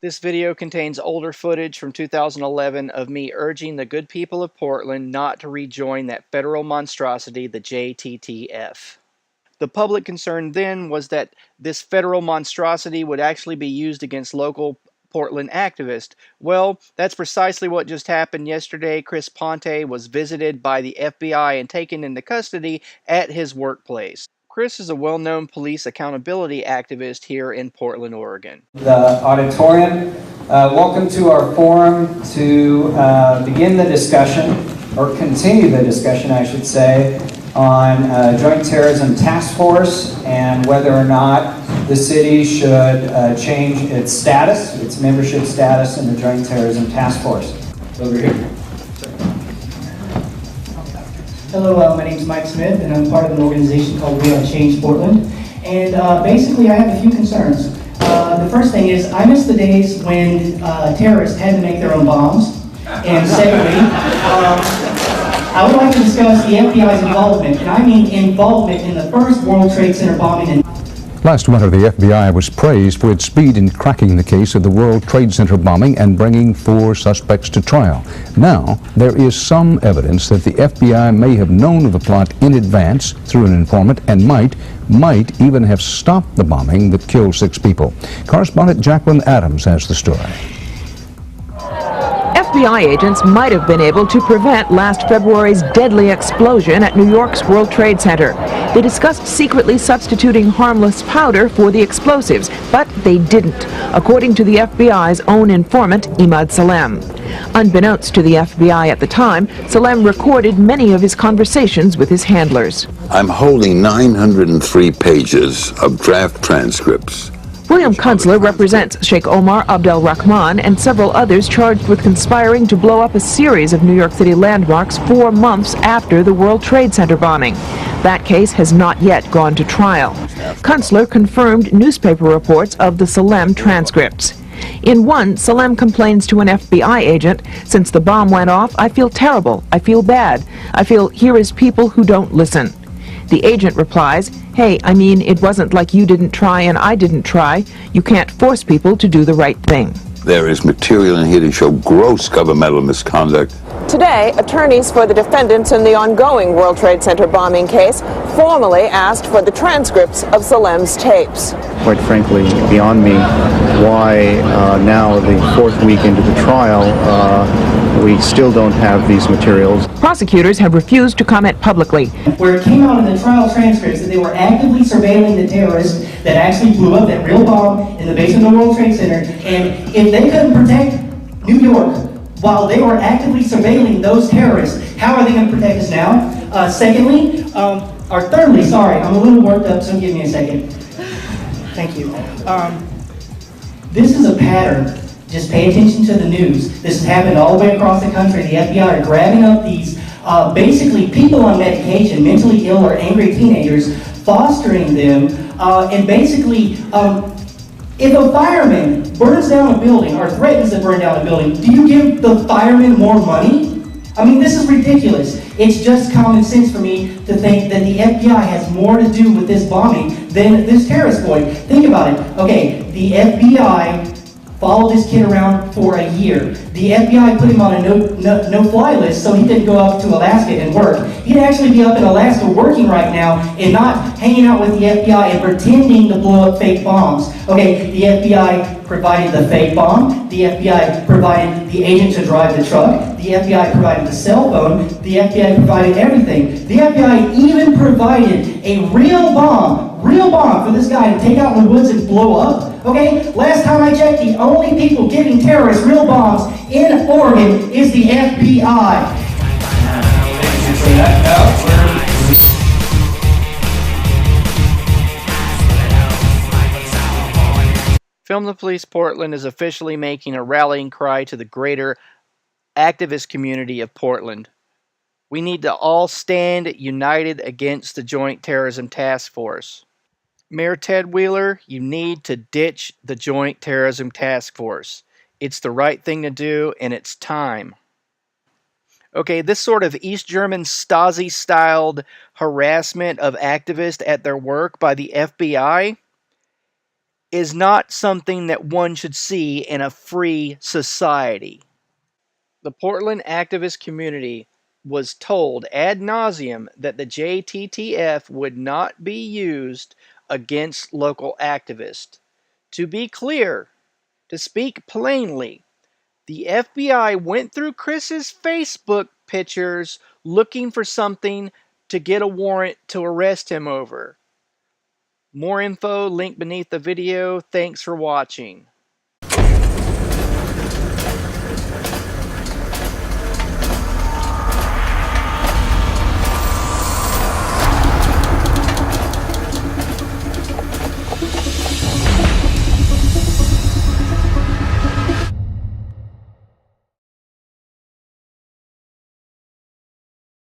This video contains older footage from 2011 of me urging the good people of Portland not to rejoin that federal monstrosity, the JTTF. The public concern then was that this federal monstrosity would actually be used against local Portland activists. Well, that's precisely what just happened yesterday. Chris Ponte was visited by the FBI and taken into custody at his workplace. Chris is a well-known police accountability activist here in Portland, Oregon. The auditorium. Welcome to our forum to begin the discussion, or continue the discussion, I should say, on Joint Terrorism Task Force and whether or not the city should change its status, its membership status in the Joint Terrorism Task Force. Over here. Hello, my name is Mike Smith, and I'm part of an organization called We Are Change Portland. And basically, I have a few concerns. The first thing is, I miss the days when terrorists had to make their own bombs. And secondly, I would like to discuss the FBI's involvement, and I mean involvement in the first World Trade Center bombing. Last winter, the FBI was praised for its speed in cracking the case of the World Trade Center bombing and bringing 4 suspects to trial. Now, there is some evidence that the FBI may have known of the plot in advance through an informant and might even have stopped the bombing that killed 6 people. Correspondent Jacqueline Adams has the story. FBI agents might have been able to prevent last February's deadly explosion at New York's World Trade Center. They discussed secretly substituting harmless powder for the explosives, but they didn't, according to the FBI's own informant, Imad Salem. Unbeknownst to the FBI at the time, Salem recorded many of his conversations with his handlers. I'm holding 903 pages of draft transcripts. William Kunstler represents Sheikh Omar Abdel Rahman and several others charged with conspiring to blow up a series of New York City landmarks 4 months after the World Trade Center bombing. That case has not yet gone to trial. Kunstler confirmed newspaper reports of the Salem transcripts. In one, Salem complains to an FBI agent, "Since the bomb went off, I feel terrible. I feel bad. I feel here is people who don't listen." The agent replies, "Hey, I mean, it wasn't like you didn't try and I didn't try. You can't force people to do the right thing." There is material in here to show gross governmental misconduct. Today, attorneys for the defendants in the ongoing World Trade Center bombing case formally asked for the transcripts of Salem's tapes. Quite frankly, beyond me, why now, the 4th week into the trial, we still don't have these materials. Prosecutors have refused to comment publicly. Where it came out in the trial transcripts that they were actively surveilling the terrorists that actually blew up that real bomb in the basement of the World Trade Center, and if they couldn't protect New York while they were actively surveilling those terrorists, how are they going to protect us now? Thirdly, sorry, I'm a little worked up, so give me a second. Thank you. This is a pattern. Just pay attention to the news. This has happened all the way across the country. The FBI are grabbing up these basically people on medication, mentally ill or angry teenagers, fostering them, and basically if a fireman burns down a building or threatens to burn down a building, do you give the fireman more money? I mean, this is ridiculous. It's just common sense for me to think that the FBI has more to do with this bombing than this terrorist boy. Think about it. Okay, the FBI followed this kid around for a year. The FBI put him on a no-fly list so he didn't go up to Alaska and work. He'd actually be up in Alaska working right now and not hanging out with the FBI and pretending to blow up fake bombs. Okay, the FBI provided the fake bomb. The FBI provided the agent to drive the truck. The FBI provided the cell phone. The FBI provided everything. The FBI even provided a real bomb for this guy to take out in the woods and blow up. Okay, last time I checked, the only people giving terrorists real bombs in Oregon is the FBI. Film the Police Portland is officially making a rallying cry to the greater activist community of Portland. We need to all stand united against the Joint Terrorism Task Force. Mayor Ted Wheeler, you need to ditch the Joint Terrorism Task Force. It's the right thing to do, and it's time. Okay, this sort of East German is not something that one should see in a free society. The Portland activist community was told ad nauseum that the JTTF would not be used against local activists. To be clear, to speak plainly, the FBI went through Chris's Facebook pictures looking for something to get a warrant to arrest him over. More info linked beneath the video. Thanks for watching.